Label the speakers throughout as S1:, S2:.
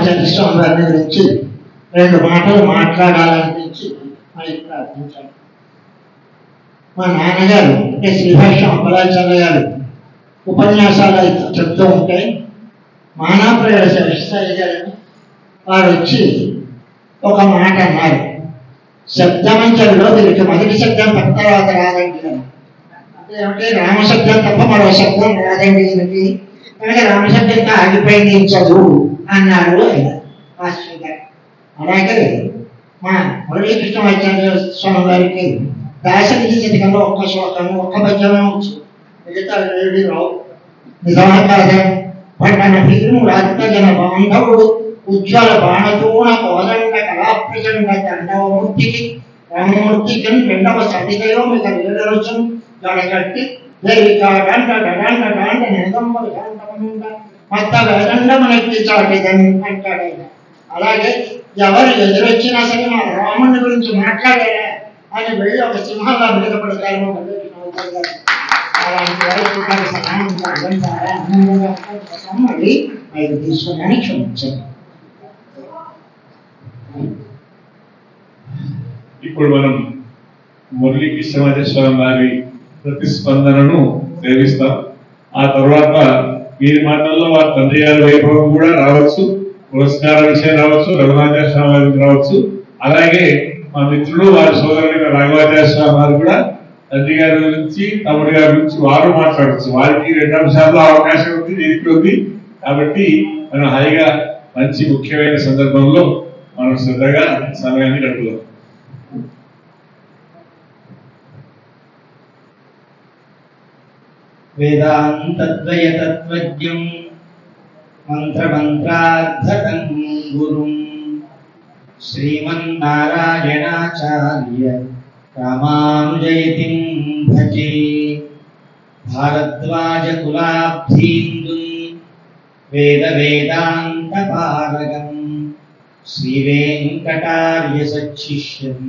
S1: రఘురామాచార్య స్వామి వారి గురించి 2 మాటలు మాట్లాడాలనిపించి ఆయన ప్రార్థించాను. మా నాన్నగారు అంటే శ్రీభాష్యం అప్పలాచార్య గారు ఉపన్యాసాలు చెప్తూ ఉంటే మానాప్రగడ శేషసాయి గారు వారు వచ్చి ఒక మాట అన్నారు. శబ్దమంచరిలో దీనికి మొదటి శబ్దం తప్ప తర్వాత రాదండి అంటే ఏమిటి, రామశబ్దం తప్ప మరో శబ్దం రాదండి దీనికి, కనుక రామశబ్దంతో ఆగిపోయింది చదువు అన్నాడు ఆయన మాస్టర్ గారు. అలాగే మా మురళీకృష్ణమాచార్య స్వామి వారికి దాసనిధి శతకంలో ఒక్క శ్లోకము ఒక్క పద్యమే వచ్చు, మిగతా ఏడు రావు. నిజమా కాదా? పట్టణ భీము రాజ్యజన బాంధవుడు ఉజ్వల బాణతూణ కోదండ కళాప్రచండ దండవమూర్తికి రామమూర్తికి 2వ సతికయో మిగ నీడరుచు గడగట్టి దేవికాండ గడాండ గాండ నిగమ్మలు గాండమనుండ మొత్త వేదండమనెత్తి చాటిదని అంటాడైన. అలాగే ఎవరు ఎదురొచ్చినా సరే మా రాముని గురించి మాట్లాడారా అని వెళ్ళి ఒక సింహంగా మీద పడతారు. అలాంటి వారికి సమానంగా మళ్ళీ ఐదు తీసుకున్నాను, క్షమించాను.
S2: ఇప్పుడు మనం మురళీకృష్ణమాచార్య స్వామి వారి ప్రతిస్పందనను సేవిస్తాం. ఆ తర్వాత వీరి మాటల్లో వారి తండ్రి గారి వైభవం కూడా రావచ్చు, పురస్కార విషయం రావచ్చు, రఘునాథాచార్య స్వామి వారికి రావచ్చు. అలాగే మా మిత్రుడు వారి సోదరుడైన రాఘవాచార్య స్వామి వారు కూడా తండ్రి గారి గురించి తమ్ముడి గారి గురించి వారు మాట్లాడచ్చు. వారికి 2 అంశాల్లో అవకాశం ఉంది, దీనికి ఉంది. కాబట్టి మనం హాయిగా మంచి ముఖ్యమైన సందర్భంలో మనం శ్రద్ధగా సమయాన్ని గడుపుదాం.
S3: వేదాంతద్వయ తత్వజ్ఞం మంత్రమంత్రార్థకం గురుం శ్రీమన్నారాయణాచార్య రామానుజయతిం భజే. భారద్వాజ కులాబ్ధీందుం వేద వేదాంత పారగం శ్రీవేంకటార్య సచ్చిష్యం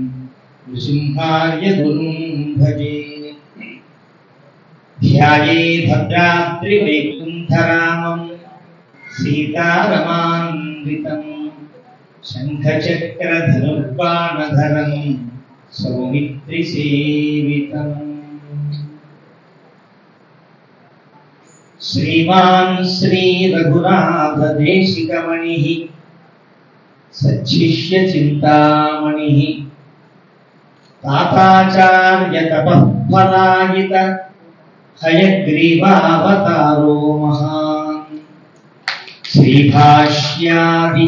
S3: నృసింహార్య గురుం భజే. ధ్యాయే భద్రాద్రివైకుంఠరామం సీతారమాన్వితం శంఖచక్రధనుర్బాణధరం సౌమిత్రిసేవితం. శ్రీమాన్ శ్రీ రఘునాథదేశికమణిః సచ్చిష్య చింతామణిః తాతాచార్య తపఃఫలాయిత హయగ్రీవావతారో మహాన్. శ్రీభాష్యాది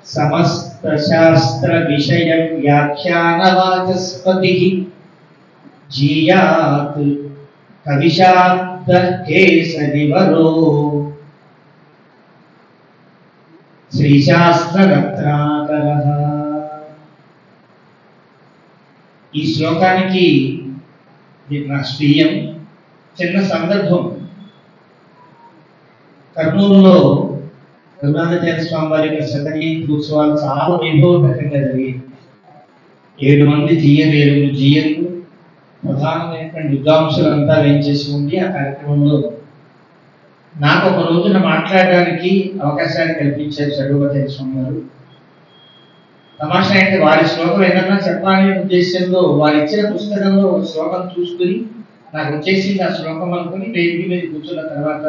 S3: సమస్త శాస్త్ర విషయ వ్యాఖ్యానవాచస్పతిః జీయాత్ కవిశాబ్ద కేసరివరో శ్రీశాస్త్రరత్నాకరః. ఈ శ్లోకానికి నా స్వీయం చిన్న సందర్భం. కర్నూలులో రఘునాథాచార్య స్వామి వారి యొక్క శతజయంతి ఉత్సవాలు చాలా వైభవపేతంగా జరిగాయి. 7 మంది జీయన్లు ప్రధానమైనటువంటి విద్వాంసులంతా వేయించేసి ఉండి ఆ కార్యక్రమంలో నాకు ఒక రోజున మాట్లాడడానికి అవకాశాన్ని కల్పించారు రఘునాథాచార్య స్వామి వారు. తమాషా అంటే వారి శ్లోకం ఏదన్నా చెప్పాలనే ఉద్దేశంలో వారు ఇచ్చిన పుస్తకంలో ఒక శ్లోకం చూసుకుని నాకు వచ్చేసింది ఆ శ్లోకం అనుకుని వేదిక మీద కూర్చున్న తర్వాత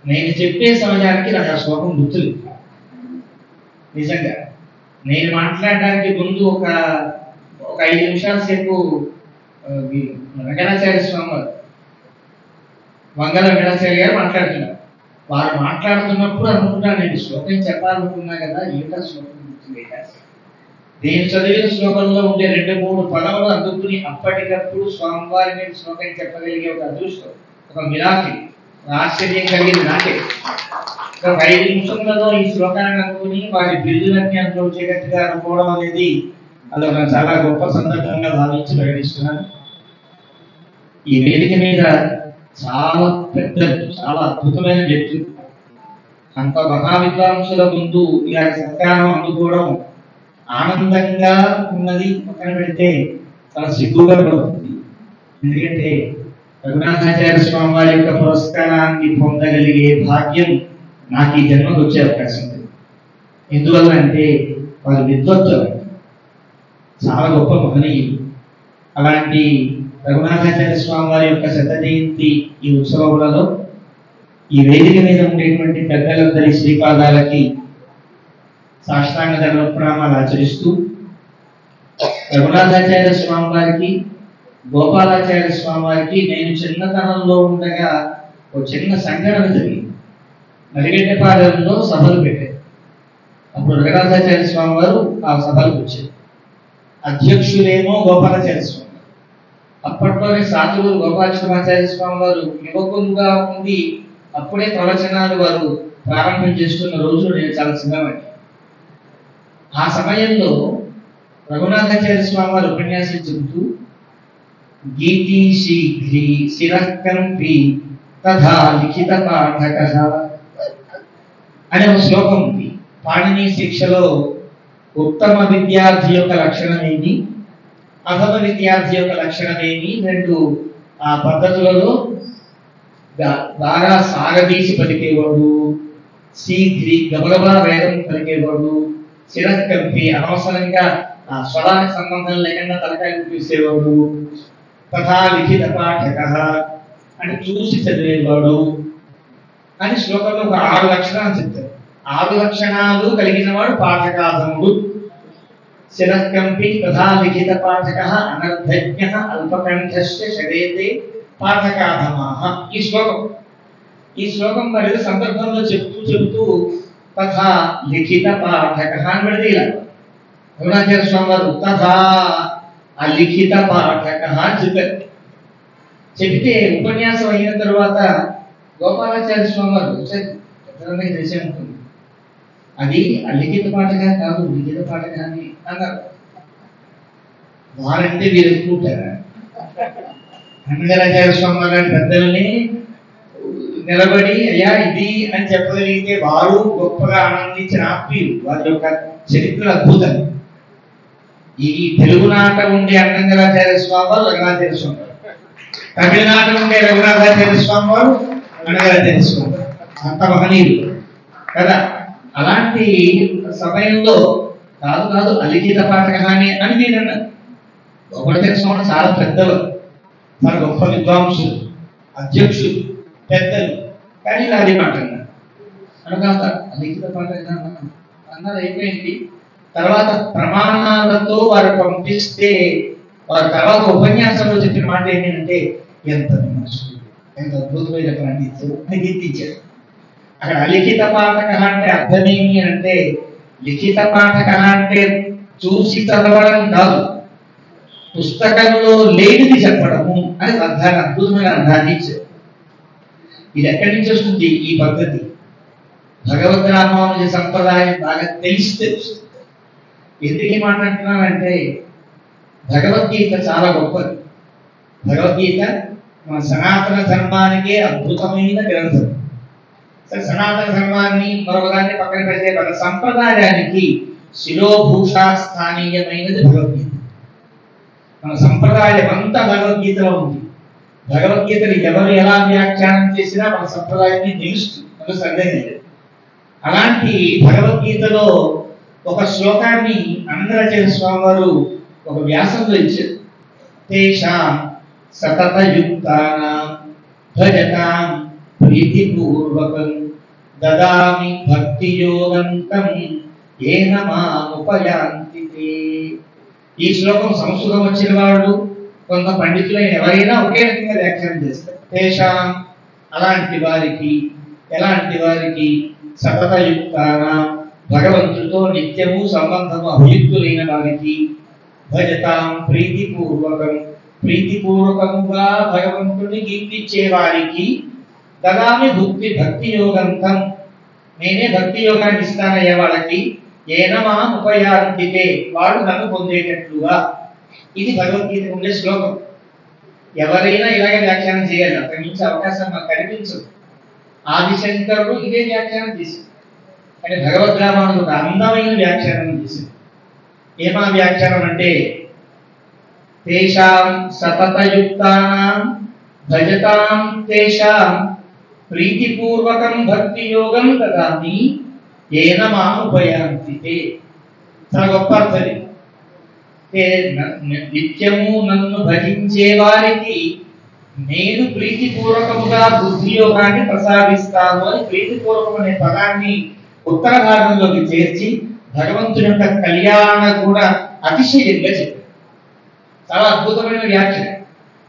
S3: నేను చెప్పే సమయానికి నాకు ఆ శ్లోకం గుర్తులేదు. నిజంగా నేను మాట్లాడడానికి ముందు ఒక 5 నిమిషాల సేపు వెంకటాచార్య స్వామి వారు మంగళ వెంకటాచార్య గారు మాట్లాడుతున్నారు. వారు మాట్లాడుతున్నప్పుడు అనుకుంటున్నాను నేను శ్లోకం చెప్పాలనుకున్నా కదా, ఏమిటా శ్లోకం గుర్తులేక నేను చదివిన శ్లోకంలో ఉండే 2-3 పదములు అందుకుని అప్పటికప్పుడు స్వామివారి మీద శ్లోకం చెప్పగలిగే ఒక అదృష్టం, ఒక మిరాకిల్, ఆశ్చర్యం కలిగింది నాకే. ఒక 5 నిమిషంలో ఈ శ్లోకాన్ని అనుకుని వారి బిరుదులన్నీ అందులో వచ్చేటట్టుగా అనుకోవడం అనేది అదొక చాలా గొప్ప సందర్భంగా భావించి ప్రకటిస్తున్నాను. ఈ వేదిక మీద చాలా పెద్ద, చాలా అద్భుతమైన వ్యక్తులు, అంత మహావిద్వాంసుల ముందు ఇలాంటి సత్కారం అందుకోవడం ఆనందంగా ఉన్నది. పక్కన పెడితే చాలా సిగ్గుగా పడుతుంది. ఎందుకంటే రఘునాథాచార్య స్వామి వారి యొక్క పురస్కారాన్ని పొందగలిగే భాగ్యం నాకు ఈ జన్మకు వచ్చే అవకాశం ఉంది. ఎందువల్ల అంటే వారు విద్వత్తులు, చాలా గొప్ప మహనీయులు. అలాంటి రఘునాథాచార్య స్వామి వారి యొక్క శత జయంతి ఈ ఉత్సవములలో ఈ వేదిక మీద ఉండేటువంటి పెద్దలందరి శ్రీపాదాలకి సాష్టాంగ దండప్రణామాలు ఆచరిస్తూ, రఘునాథాచార్య స్వామి వారికి, గోపాలాచార్య స్వామి వారికి నేను చిన్నతనంలో ఉండగా ఒక చిన్న సంఘటన జరిగింది. మరిగడ్డపాలెంలో సభలు పెట్టారు. అప్పుడు రఘునాథాచార్య స్వామి వారు ఆ సభలకు వచ్చారు. అధ్యక్షులేమో గోపాలాచార్య స్వామి. అప్పట్లోనే సాతులూరు గోపాలకృష్ణాచార్య స్వామి వారు యువకులుగా ఉండి అప్పుడే ప్రవచనాలు వారు ప్రారంభం చేస్తున్న రోజులు నేను చాలా చిన్నవాడిని. ఆ సమయంలో రఘునాథాచార్య స్వామి వారు ఉపన్యాసం చెబుతూ గీతి శీఘ్రీ శిరకంపి తథా లిఖిత పాఠక అనే ఒక శ్లోకం ఉంది. పాణిని శిక్షలో ఉత్తమ విద్యార్థి యొక్క లక్షణమేమి, అధమ విద్యార్థి యొక్క లక్షణమేమి, రెండు ఆ పద్ధతులలో బాగా సాగదీసి పలికేవాడు, శీఘ్రి గబగబా వేగం పలికేవాడు, శిరకంపి అనవసరంగా ఆ స్వరానికి సంబంధం లేకుండా తలకాయలు చూసేవాడు, తథా లిఖిత పాఠక అంటే చూసి చదివేవాడు అని శ్లోకంలో ఒక 6 లక్షణాలు చెప్తారు. 6 లక్షణాలు కలిగిన వాడు పాఠకాధముడు. శిరకంపి తథా లిఖిత పాఠక అనర్ధజ్ఞ అల్పకంఠశ్చ షడేతే పాఠకాధమాః. ఈ శ్లోకం మరి సందర్భంలో చెబుతూ తథా లిఖిత పాఠక అని పెడితే ఇలా రఘునాథాచార్య స్వామి వారు తథా అలిఖిత పాఠక చెప్పారు. చెబితే ఉపన్యాసం అయిన తర్వాత గోపాలాచార్య స్వామి వారు తెలిసే ఉంటుంది, అది అలిఖిత పాఠక కాదు లిఖిత పాఠక అని అన్నారు. వారంటే వీరు ఎక్కుంటారా? రంగాచార్య స్వామి వారి పెద్దల్ని నిలబడి అయ్యా ఇది అని చెప్పగలిగితే వారు గొప్పగా ఆనందించిన ఆత్మీయులు. వారి యొక్క చరిత్ర అద్భుతం. ఈ తెలుగునాట ఉండే అన్నగాచార్య స్వామి వారు రఘునాథాచార్య స్వామి వారు, తమిళనాట ఉండే రఘునాథాచార్య స్వామి వారు అన్నగాచార్య స్వామి వారు, అంత మహనీయులు కదా. అలాంటి సమయంలో కాదు అలిఖిత పాఠక అని నేను అన్నాను. రఘునాథాచార్య స్వామి చాలా పెద్దలు, చాలా గొప్ప విద్వాంసులు, అధ్యక్షులు, పెద్దలు, కానీ ఇలా అది మాట అన్నారు. అనగా అలిఖిత పాఠక అన్నారు. అయిపోయింది. తర్వాత ప్రమాణాలతో వారు పంపిస్తే వారు తర్వాత ఉపన్యాసంలో చెప్పిన మాట ఏంటంటే ఎంత అద్భుతమైన పండితులు అని కీర్తించారు. అక్కడ అలిఖిత పాఠక అంటే అర్థమేమి అంటే లిఖిత పాఠక అంటే చూసి చదవడం కాదు, పుస్తకంలో లేనిది చెప్పడము అని అర్థాన్ని, అద్భుతమైన అర్థాన్ని ఇచ్చారు. ఇది ఎక్కడి నుంచి వస్తుంది ఈ పద్ధతి? భగవద్ రామానుజ సంప్రదాయం బాగా తెలిస్తే వస్తుంది. ఎందుకు మాట్లాడుతున్నానంటే భగవద్గీత చాలా గొప్పది. భగవద్గీత మన సనాతన ధర్మానికే అద్భుతమైన గ్రంథం. సనాతన ధర్మాన్ని మరొకదాన్ని పక్కన పెడితే మన సంప్రదాయానికి శిరోభూషా స్థానీయమైనది భగవద్గీత. మన సంప్రదాయం అంతా భగవద్గీతలో ఉంది. భగవద్గీతని ఎవరు ఎలా వ్యాఖ్యానం చేసినా మన సంప్రదాయాన్ని నిలుస్తుంది, మన సందేహం లేదు. అలాంటి భగవద్గీతలో ఒక శ్లోకాన్ని అనంతరాచార్య స్వామి వారు ఒక వ్యాసంలో ఇచ్చారు. తేషాం సతతయుక్తానాం భజతాం ప్రీతిపూర్వకం దదామి భక్తి యోగంతం ఏన మాముపయాంతి తే. ఈ శ్లోకం సంస్కృతం వచ్చిన వాళ్ళు కొంత పండితులైన ఎవరైనా ఒకే రకంగా వ్యాఖ్యానం చేస్తారు. తేషాం అలాంటి వారికి, ఎలాంటి వారికి? సతతయుక్తానాం భగవంతుడితో నిత్యము సంబంధము అభియుక్తులైన వారికి, భజతాం ప్రీతిపూర్వకం ప్రీతిపూర్వకముగా భగవంతుడిని కీర్తించే వారికి, దదామి భక్తి యోగంతం నేనే భక్తి యోగాన్ని ఇస్తానయ్యే వాళ్ళకి, ఏనమా ఉపయాంతితే వాడు నన్ను పొందేటట్లుగా. ఇది భగవద్గీత ఉండే శ్లోకం. ఎవరైనా ఇలాగే వ్యాఖ్యానం చేయాలి, అక్కడి నుంచి అవకాశం మాకు కనిపించదు. ఆదిశంకరుడు ఇదే వ్యాఖ్యానం చేశారు. కానీ భగవద్ రామానుడు ఒక అందమైన వ్యాఖ్యానం చేశారు. ఏమా వ్యాఖ్యానం అంటే తేషాం సతతయుక్తానాం భజతాం తేషాం ప్రీతిపూర్వకం భక్తి యోగం దదామి ఏన మాముపయాంతి. చాలా గొప్ప అర్థం. నిత్యము నన్ను భజించే వారికి నేను ప్రీతిపూర్వకముగా బుద్ధి యోగాన్ని ప్రసాదిస్తాను అని ప్రీతిపూర్వకం అనే పదాన్ని ఉత్తర భాగంలోకి చేర్చి భగవంతుని యొక్క కళ్యాణ కూడా అతిశయంగా చెప్పారు. చాలా అద్భుతమైన వ్యాఖ్య.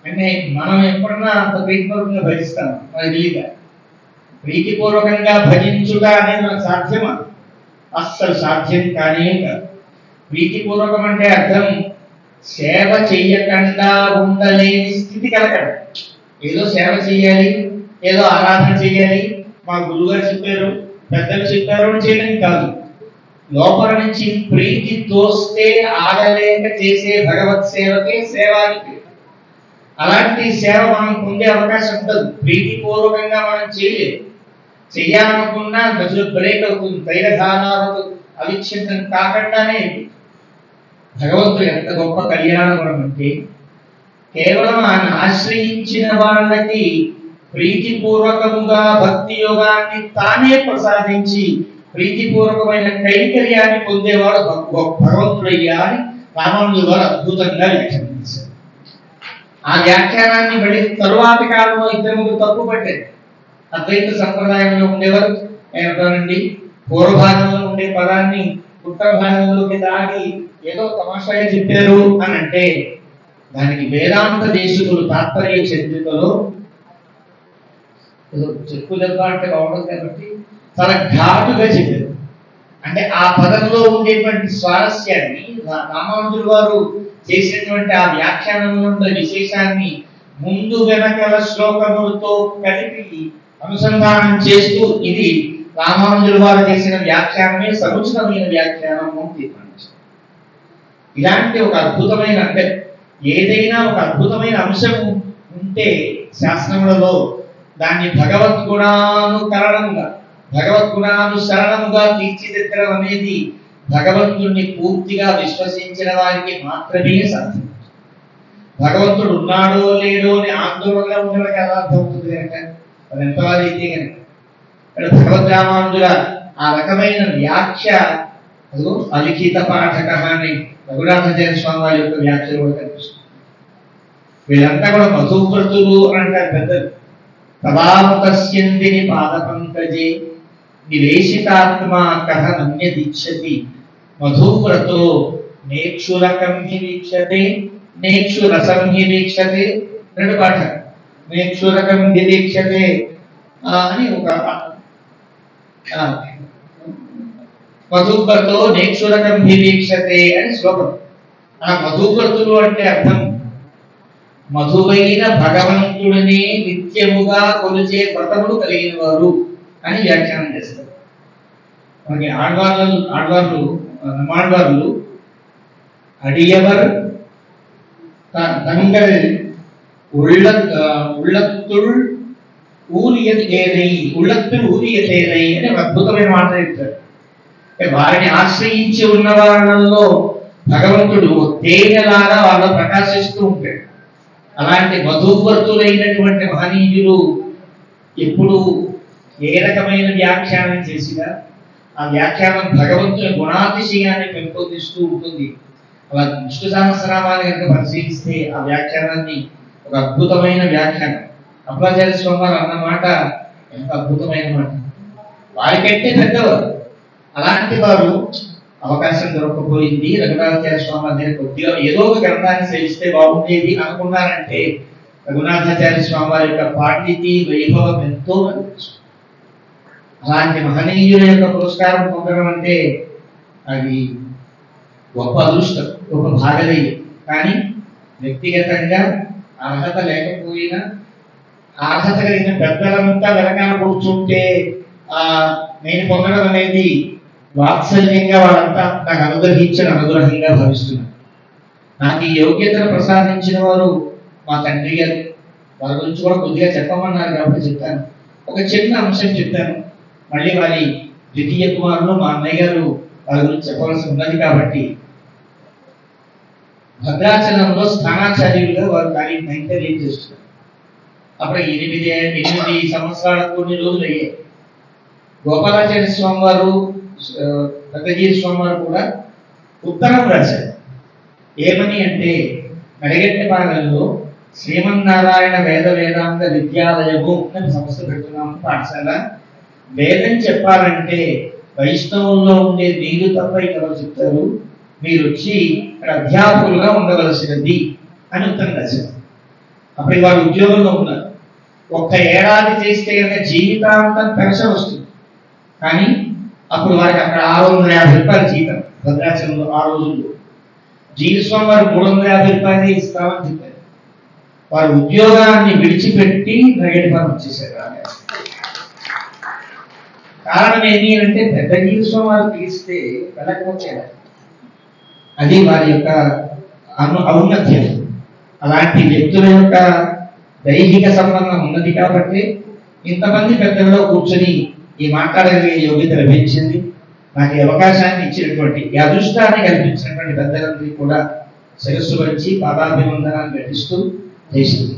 S3: అంటే మనం ఎప్పుడన్నా అంత ప్రీతిపూర్వకంగా భజిస్తాం మనకి తెలియక. ప్రీతిపూర్వకంగా భజించుట అనేది మనకు సాధ్యమా? అస్సలు సాధ్యం కానీ కాదు. ప్రీతిపూర్వకం అంటే అర్థం సేవ చెయ్యకుండా ఉండలేని స్థితి కలగడం. ఏదో సేవ చెయ్యాలి, ఏదో ఆరాధన చెయ్యాలి, మా గురువుగారు చెప్పారు, పెద్దలు చెప్పారు అని చేయడం కాదు. లోపల నుంచి ప్రీతి తోస్తే ఆగలేక చేసే భగవత్ సేవకే సేవానికి. అలాంటి సేవ మనం పొందే అవకాశం ఉండదు. ప్రీతిపూర్వకంగా మనం చేయలేదు. చెయ్యాలనుకున్నా మధ్యలో బ్రేక్ అవుతుంది. తైలధారాలతో అవిచ్ఛిన్నం కాకుండానే భగవంతుడు ఎంత గొప్ప కళ్యాణం అంటే కేవలం ఆయన ఆశ్రయించిన వాళ్ళకి ప్రీతిపూర్వకముగా భక్తి యోగాన్ని తానే ప్రసాదించి ప్రీతిపూర్వకమైన కైంకర్యాన్ని పొందేవాడు భగవంతుడయ్యా అని రామానుజుల వారు అద్భుతంగా వ్యాఖ్యానించారు. ఆ వ్యాఖ్యానాన్ని మళ్ళీ తరువాతి కాలంలో ఇద్దరు తప్పు పట్టారు. అద్వైత సంప్రదాయంలో ఉండేవారు ఏమంటారండి, పూర్వభాగంలో ఉండే పదాన్ని ఉత్తర భాగంలోకి దాగి ఏదో తమాషాగా చెప్పారు అని అంటే దానికి వేదాంత దేశకులు తాత్పర్య చరిత్రలో ఏదో చెప్పు దెబ్బ అంటే బాగుండదు కాబట్టి చాలా ఘాటుగా చెప్పారు. అంటే ఆ పదంలో ఉండేటువంటి స్వారస్యాన్ని రామానుజుల వారు చేసినటువంటి ఆ వ్యాఖ్యానంలో ఉన్న విశేషాన్ని ముందు వెనకల శ్లోకములతో కలిపి అనుసంధానం చేస్తూ ఇది రామానుజుల వారు చేసిన వ్యాఖ్యానమే సముచితమైన వ్యాఖ్యానము అని తీర్మానించారు. ఇలాంటి ఒక అద్భుతమైన అంటే ఏదైనా ఒక అద్భుతమైన అంశం ఉంటే శాస్త్రములలో దాన్ని భగవద్గుణానుకరణంగా భగవద్గుణానుసరణముగా తీర్చిదిద్దడం అనేది భగవంతుడిని పూర్తిగా విశ్వసించిన వారికి మాత్రమే సాధ్యం. భగవంతుడు ఉన్నాడో లేడో అని ఆందోళనగా ఉండడానికి ఎలా అర్థమవుతుంది కనుక అది ఎంతవాదైతే కనుక ఇక్కడ భగవద్ రామానుజుల ఆ రకమైన వ్యాఖ్య అలిఖిత పాఠక అని రఘునాథాచార్య స్వామి వారి యొక్క వ్యాఖ్యలు కూడా కనిపిస్తుంది. వీళ్ళంతా కూడా మధువ్రతులు అని అంటారు పెద్దలు. తవాముకస్యందిని పాద పంకజే నివేశితాత్మా కథ నమ్యదీక్షతి మధువ్రతో నేక్షురకం హి వీక్షతే నేక్షురసం హి వీక్షతే. రెండు పాఠ నేక్షురకం హి వీక్షతే అని ఒక మధువ్రతో నేక్షురకం హి వీక్షతే అని శ్లోకం. ఆ మధువ్రతులు అంటే అర్థం మధువైన భగవంతుడిని నిత్యముగా కొలిచే వ్రతములు కలిగిన వారు అని వ్యాఖ్యానం చేస్తారు. మనకి ఆళ్వార్లు అడియవర్ தங்கள் உள்ளத்துள் ஊறிய தேரை అని ఒక అద్భుతమైన మాట చెప్తారు. వారిని ఆశ్రయించి ఉన్న వాళ్ళలో భగవంతుడు తేనెలాగా వాళ్ళు ప్రకాశిస్తూ ఉంటాడు. అలాంటి మధువర్తులైనటువంటి మహనీయులు ఎప్పుడు ఏ రకమైన వ్యాఖ్యానం చేసినా ఆ వ్యాఖ్యానం భగవంతుని గుణాతిశయాన్ని పెంపొందిస్తూ ఉంటుంది. అలా విష్ణు సహస్రనామాన్ని కనుక పరిశీలిస్తే ఆ వ్యాఖ్యానాన్ని ఒక అద్భుతమైన వ్యాఖ్యానం. అప్పలాచార్య స్వామి వారు అన్న మాట ఎంత అద్భుతమైన మాట. వారికంటే పెద్దవారు. అలాంటి వారు అవకాశం దొరకపోయింది రఘునాథాచార్య స్వామి దగ్గర కొద్దిగా ఏదో ఒక గ్రంథాన్ని సేవిస్తే బాగుండేది అనుకున్నారంటే రఘునాథాచార్య స్వామి వారి యొక్క పాండితి వైభవం ఎంతో కనిపిస్తుంది. అలాంటి మహనీయుల యొక్క పురస్కారం పొందడం అంటే అది గొప్ప అదృష్టం, గొప్ప భాగధైర్యం. కానీ వ్యక్తిగతంగా అర్హత లేకపోయినా అర్హత కలిగిన పెద్దలంతా వెనకాల కూర్చుంటే నేను పొందడం అనేది వాత్సల్యంగా వాళ్ళంతా నాకు అనుగ్రహించిన అనుగ్రహంగా భావిస్తున్నాను. నాకు ఈ యోగ్యతను ప్రసాదించిన వారు మా తండ్రి గారు. వారి గురించి కూడా కొద్దిగా చెప్పమన్నారు కాబట్టి చెప్తాను. ఒక చిన్న అంశం చెప్తాను. మళ్ళీ వారి ద్వితీయ కుమారులు మా అన్నయ్య గారు వారి గురించి చెప్పవలసి ఉన్నది కాబట్టి భద్రాచలంలో స్థానాచార్యులుగా వారు కార్యం చేస్తున్నారు. అప్పుడు 8 సంవత్సరాలకు కొన్ని రోజులు అయ్యాయి. గోపాలాచార్య స్వామి వారు, పెద్దజీవి స్వామి వారు కూడా ఉత్తరం రాశారు. ఏమని అంటే, నడిగట్టపాలెంలో శ్రీమన్నారాయణ వేద వేదాంత విద్యాలయము అని సంస్థ పెడుతున్నాము, పాఠశాల. వేదం చెప్పాలంటే వైష్ణవుల్లో ఉండే మీరు తప్ప ఇక్కడ చెప్తారు, మీరు వచ్చి ఇక్కడ అధ్యాపకులుగా ఉండవలసినది అని ఉత్తరం రాశారు. అప్పుడు వాళ్ళు ఉద్యోగంలో ఉన్నారు. ఒక్క ఏడాది చేస్తే కనుక జీవితాంతం పెన్షన్ వస్తుంది. కానీ అప్పుడు వారికి అక్కడ 650 రూపాయలు జీతం భద్రాచలంలో ఆ రోజుల్లో. జీవిస్వామి వారు 350 రూపాయలు ఇస్తామని చెప్పారు. వారు ఉద్యోగాన్ని విడిచిపెట్టి నగడిపాలెం వచ్చేసారు. కారణం ఏంటి అంటే, పెద్ద జీవిస్వామి వారు తీస్తే వెళ్ళకపోతే అది వారి యొక్క ఔన్నత్యం. అలాంటి వ్యక్తుల యొక్క దైహిక సంబంధం ఉన్నది కాబట్టి ఇంతమంది పెద్దల్లో కూర్చొని ఈ మాట్లాడగలిగే యోగ్యత లభించింది. నాకు ఈ అవకాశాన్ని ఇచ్చినటువంటి, ఈ అదృష్టాన్ని కల్పించినటువంటి పెద్దలందరికీ కూడా శిరస్సు వచ్చి పాదాభివందనాన్ని ఘటిస్తూ చేసింది.